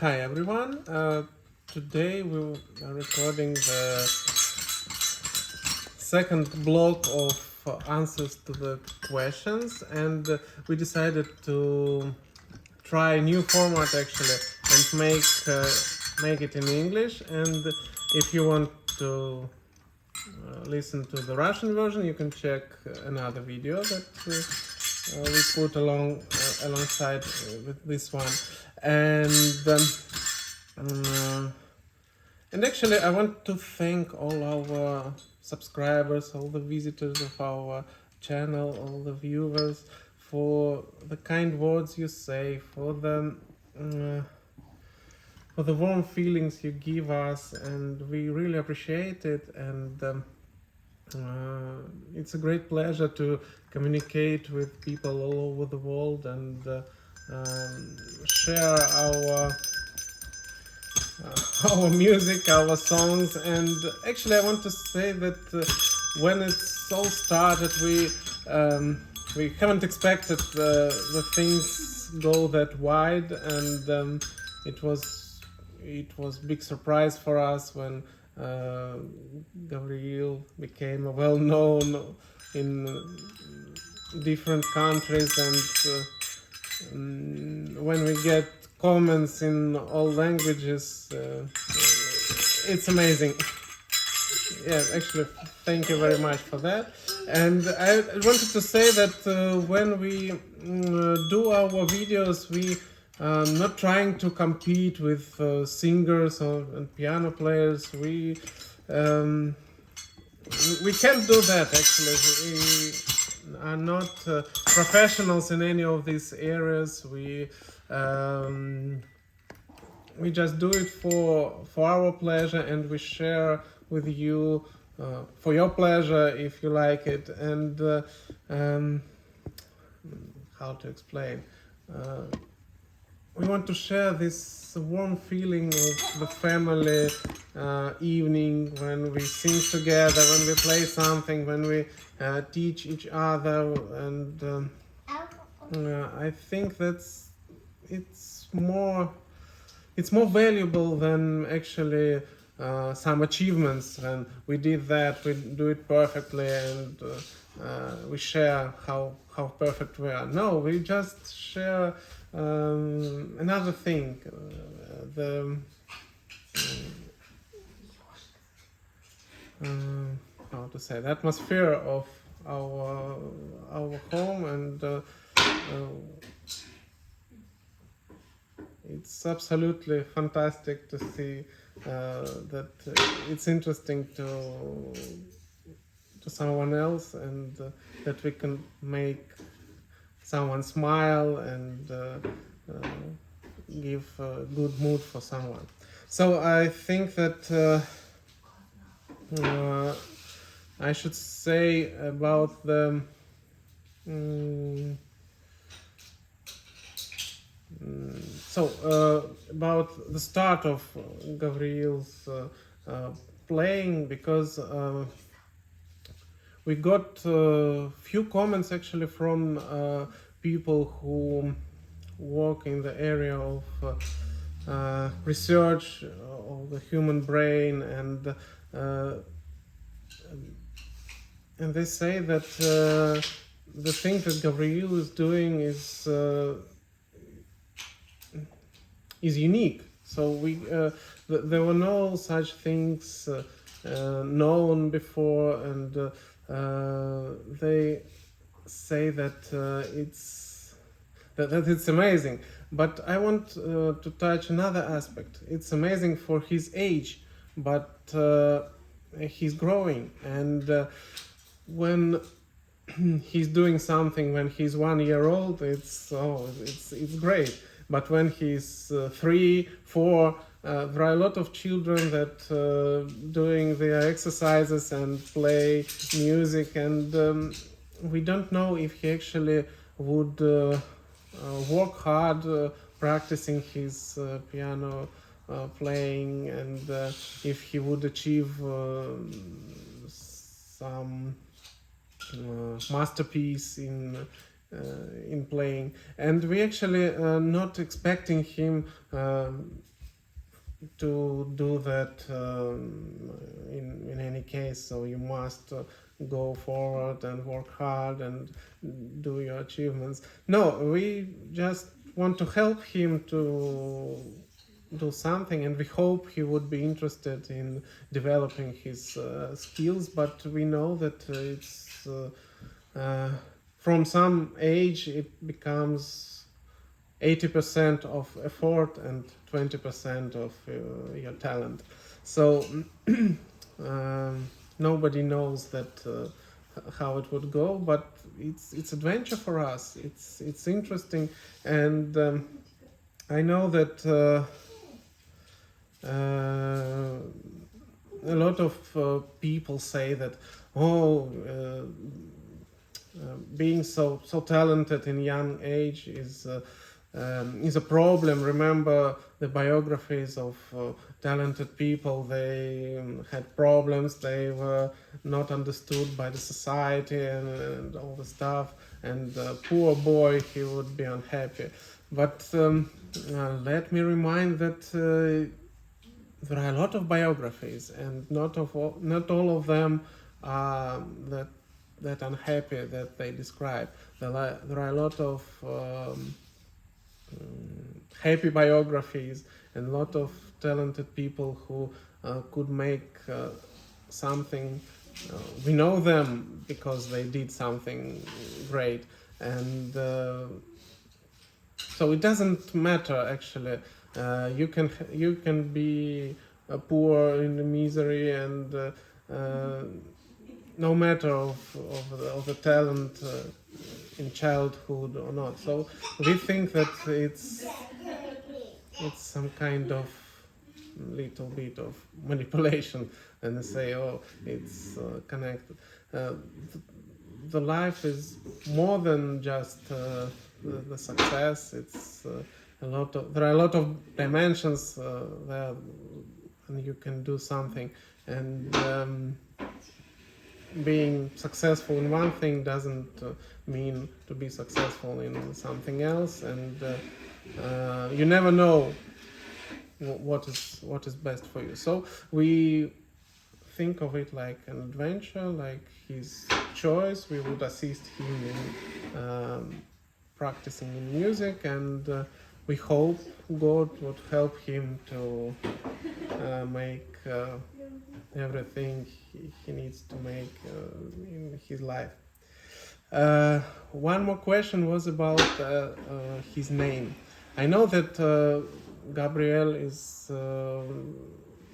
Hi everyone, today we are recording the second block of answers to the questions, and we decided to try a new format actually and make it in English. And if you want to listen to the Russian version, you can check another video that we put alongside with this one. And actually, I want to thank all our subscribers, all the visitors of our channel, all the viewers, for the kind words you say, for the warm feelings you give us, and we really appreciate it. And it's a great pleasure to communicate with people all over the world and share our music, our songs. And actually, I want to say that when it all started, we haven't expected the things go that wide, and it was big surprise for us when Gabriel became well known in different countries, and when we get comments in all languages, it's amazing. Yeah, actually, thank you very much for that. And I wanted to say that when we do our videos, we not trying to compete with singers and piano players. We can't do that actually. We are not professionals in any of these areas. We just do it for our pleasure, and we share with you for your pleasure if you like it. And how to explain? We want to share this warm feeling of the family evening, when we sing together, when we play something, when we teach each other. And I think it's more valuable than actually some achievements. And we did that, we do it perfectly, and we share how perfect we are. No, we just share another thing, how to say, the atmosphere of our home. And it's absolutely fantastic to see that it's interesting to someone else, and that we can make someone smile and give a good mood for someone. So I think that I should say about the about the start of Gavriil's playing, because we got a few comments actually from people who work in the area of research of the human brain, and they say that the thing that Gabriel is doing is unique. So there were no such things known before, and they say that it's amazing. But I want to touch another aspect. It's amazing for his age, but he's growing, and when he's doing something when he's 1 year old, it's great. But when he's 3, 4, there are a lot of children that doing their exercises and play music, and we don't know if he actually would work hard practicing his piano playing, and if he would achieve some masterpiece in playing, and we actually not expecting him to do that in any case. So you must go forward and work hard and do your achievements. No, we just want to help him to do something, and we hope he would be interested in developing his skills. But we know that it's from some age it becomes 80% of effort and 20% of your talent. So nobody knows that how it would go, but it's adventure for us. It's interesting, and I know that a lot of people say that being so talented in young age is a problem. Remember the biographies of talented people. They had problems. They were not understood by the society and all the stuff. And poor boy, he would be unhappy. But let me remind that there are a lot of biographies, and not all of them are that unhappy that they describe. There are a lot of happy biographies and a lot of talented people who could make something. We know them because they did something great, and so it doesn't matter actually. You can be poor in the misery, and no matter of the talent in childhood or not. So we think that it's some kind of little bit of manipulation, and they say, oh, it's connected. The life is more than just the success. It's there are a lot of dimensions there, and you can do something. And being successful in one thing doesn't mean to be successful in something else, and you never know what is best for you. So we think of it like an adventure, like his choice. We would assist him in practicing in music, and we hope God would help him to make everything he needs to make in his life. One more question was about his name. I know that Gabriel is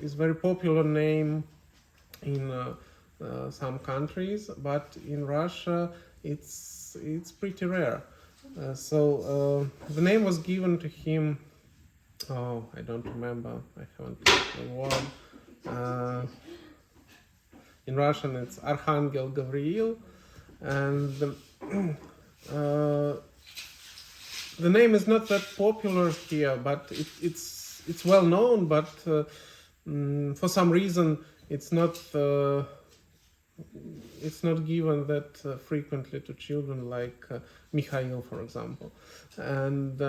very popular name in some countries, but in Russia it's pretty rare. So the name was given to him. Oh, I don't remember. I haven't got the word. In Russian, it's Archangel Gvriil, and the name is not that popular here, but it's well known. But for some reason, it's not given that frequently to children, like Mikhail, for example. And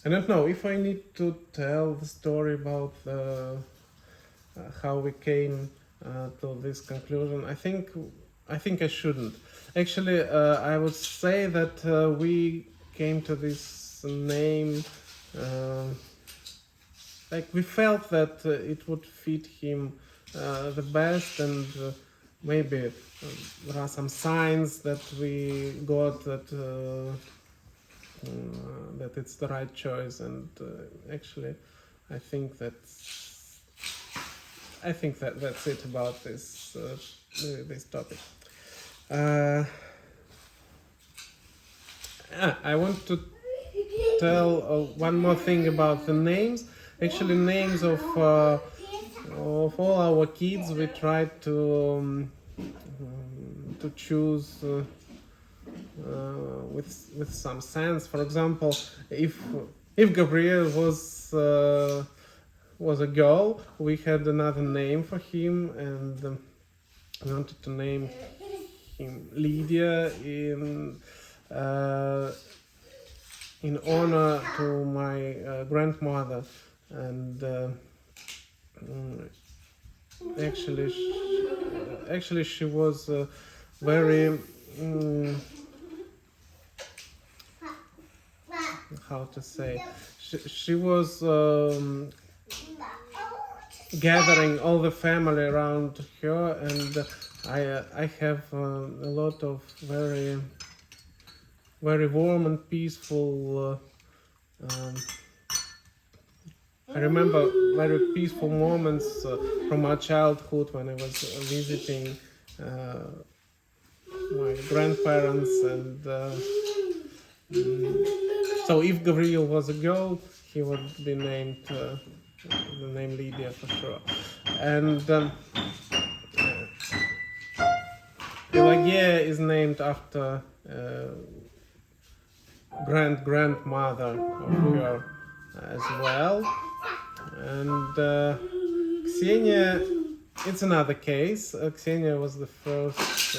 I don't know if I need to tell the story about how we came to this conclusion. I think I shouldn't. Actually, I would say that we came to this name like we felt that it would fit him the best, and maybe there are some signs that we got that that it's the right choice, and actually I think that's it about this topic. I want to tell one more thing about the names. Actually, names of all our kids, we tried to choose with some sense. For example, if Gabriel was a girl, we had another name for him, and I wanted to name him Lyia in honor to my grandmother, and actually she was very how to say, she was gathering all the family around her, and I have a lot of very warm and peaceful I remember very peaceful moments from my childhood when I was visiting my grandparents, and so if Gabriel was a girl, he would be named the name Lyia for sure. And Lyia is named after grandmother of her as well. And Ksenia, it's another case. Ksenia was the first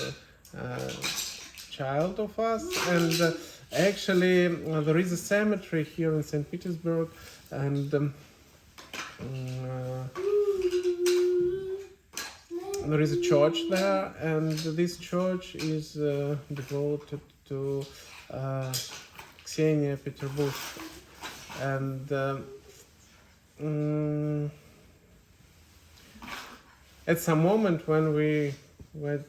child of us, and actually there is a cemetery here in St. Petersburg, and there is a church there, and this church is devoted to Ksenia Petersburg. And at some moment when we were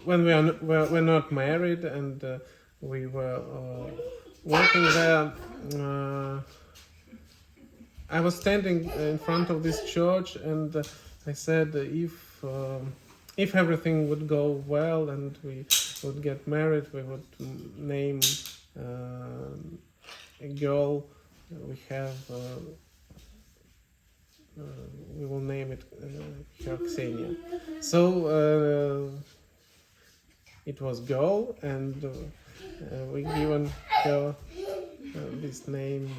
we're not married, and we were working there, I was standing in front of this church, and I said if everything would go well and we would get married, we would name a girl we have. We will name it her Ksenia. So it was girl, and we given her this name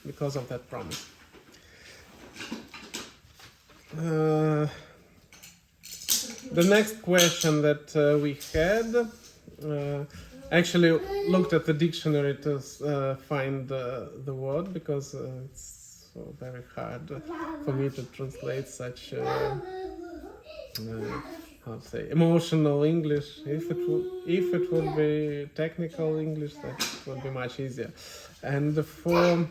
because of that promise. The next question that we had, actually looked at the dictionary to find the word, because it's so very hard for me to translate such how to say, emotional English. If it would be technical English, that would be much easier. And for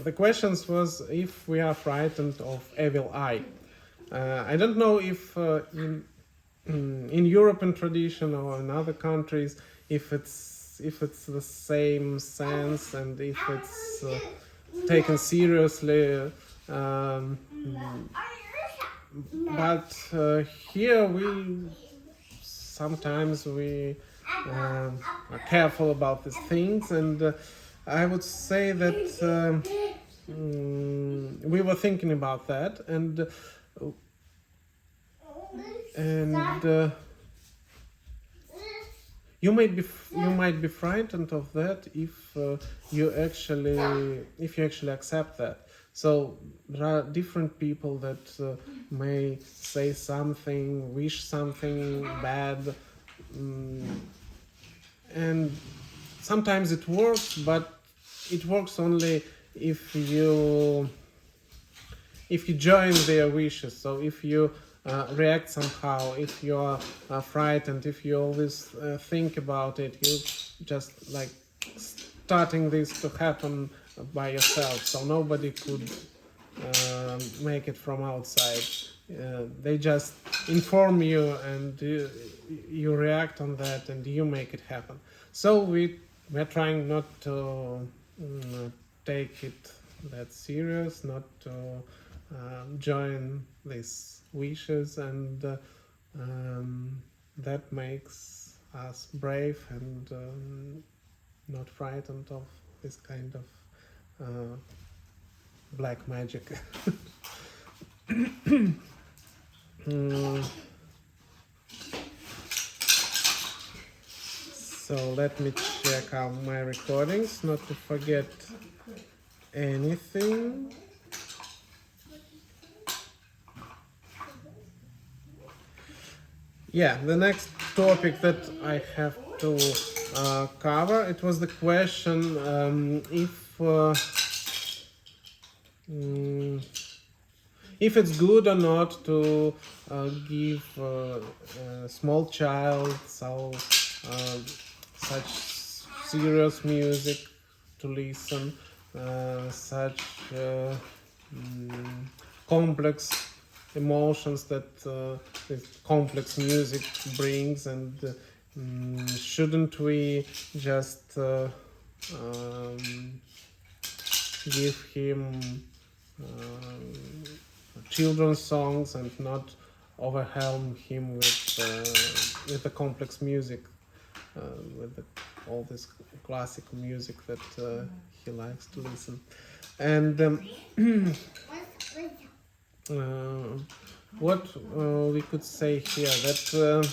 the questions was if we are frightened of evil eye. I don't know if in European tradition or in other countries if it's the same sense, and if it's taken seriously, but here we sometimes are careful about these things, and I would say that we were thinking about that, and you might be frightened of that if you actually accept that. So there are different people that may say something, wish something bad, and sometimes it works, but it works only if you join their wishes. So if you react somehow, if you're frightened, if you always think about it, you just like starting this to happen by yourself, so nobody could make it from outside. They just inform you, and you react on that, and you make it happen. So we're trying not to take it that serious, not to join these wishes, and that makes us brave and not frightened of this kind of black magic. So let me check out my recordings, not to forget anything. Yeah, the next topic that I have to cover, it was the question mm, if it's good or not to give a small child such serious music to listen, such mm, complex emotions that this complex music brings, and shouldn't we just give him children's songs and not overwhelm him with the complex music, with all this classic music that he likes to listen. And what we could say here, that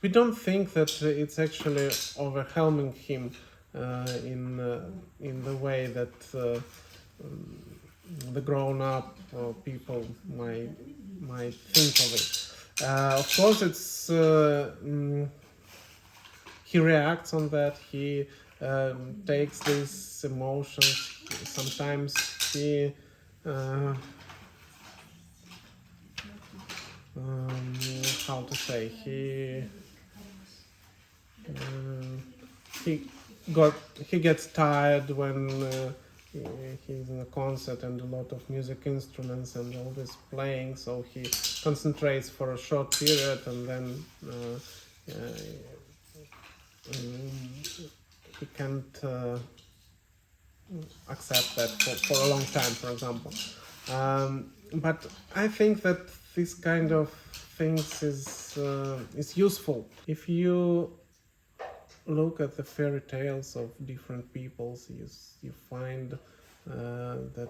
we don't think that it's actually overwhelming him in the way that the grown-up people might think of it. Of course, it's he reacts on that. He takes these emotions. Sometimes he how to say, he he gets tired when he's in a concert and a lot of music instruments and all this playing, so he concentrates for a short period, and then he can't accept that for a long time, for example. But I think that this kind of things is useful. If you look at the fairy tales of different peoples, you find that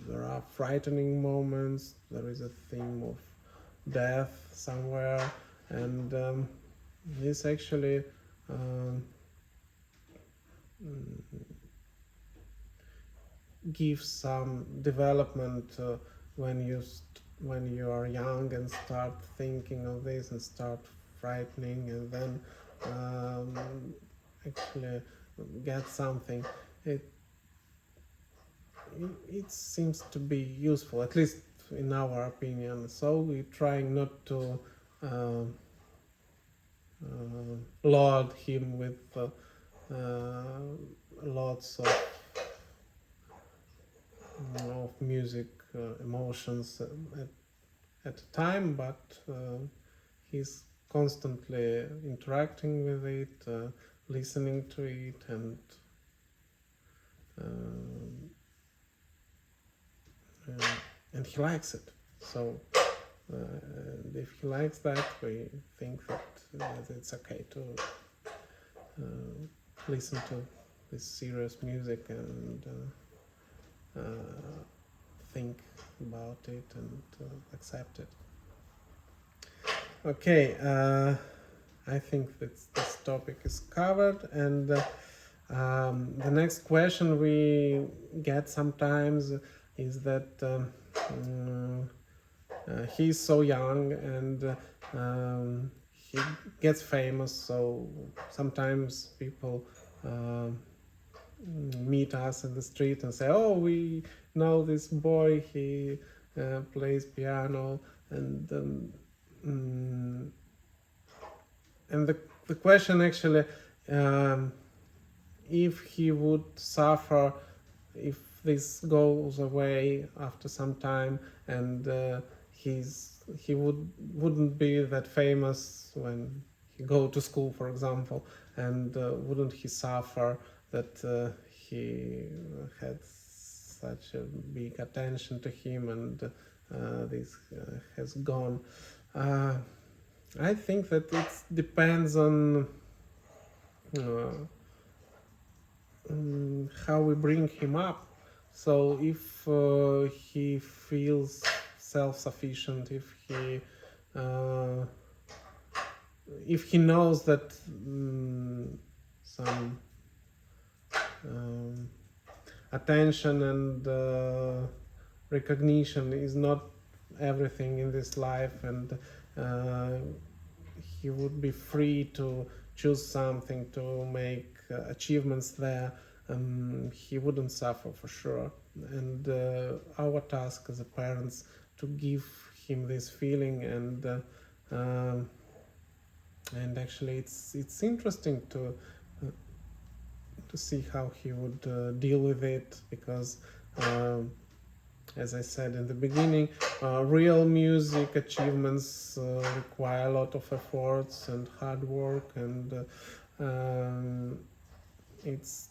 there are frightening moments. There is a theme of death somewhere, and this actually gives some development when you are young and start thinking of this and start frightening, and then actually get something. It seems to be useful, at least in our opinion. So we're trying not to load him with lots of music, emotions at a time, but he's constantly interacting with it, listening to it, and he likes it. So if he likes that, we think that it's okay to listen to this serious music and think about it and accept it. Okay, I think that this topic is covered, and the next question we get sometimes is that he's so young and he gets famous, so sometimes people meet us in the street and say, oh, we know this boy, he plays piano, and the question actually, if he would suffer if this goes away after some time, and he wouldn't be that famous when he go to school, for example, and wouldn't he suffer that he had such a big attention to him, and this has gone. I think that it depends on how we bring him up. So if he feels self-sufficient, if he knows that some attention and recognition is not everything in this life, and he would be free to choose something, to make achievements there. He wouldn't suffer for sure. And our task as a parents to give him this feeling, and actually it's interesting to see how he would deal with it, because as I said in the beginning, real music achievements require a lot of efforts and hard work, and it's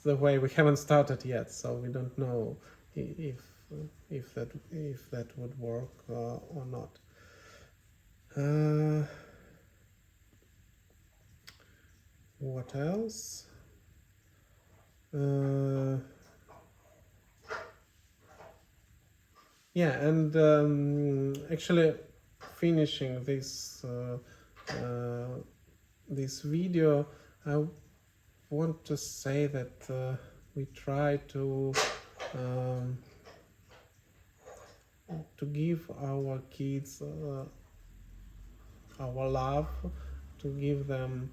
the way. We haven't started yet, so we don't know if that would work or not. What else? Yeah, and actually finishing this this video, I want to say that we try to give our kids our love, to give them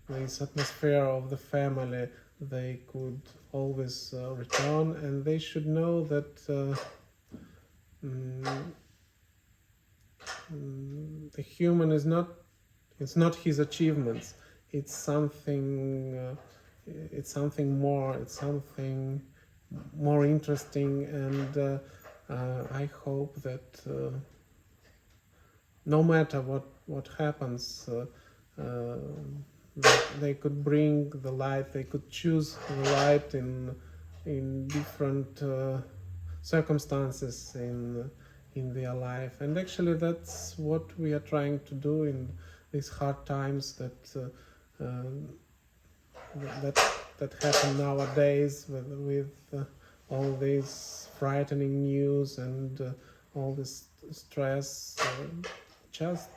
this atmosphere of the family they could always return, and they should know that the human is not, it's not his achievements, it's something more, it's something more interesting, and I hope that no matter what happens, they could bring the light, they could choose the light in different circumstances in their life. And actually that's what we are trying to do in these hard times that happen nowadays with all these frightening news and all this stress. Just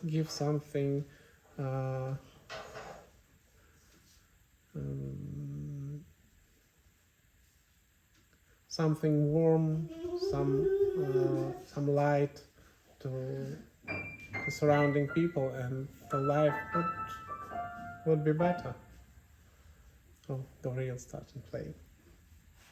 give something something warm, some light to the surrounding people, and the life would be better. Oh, Gabriel started playing.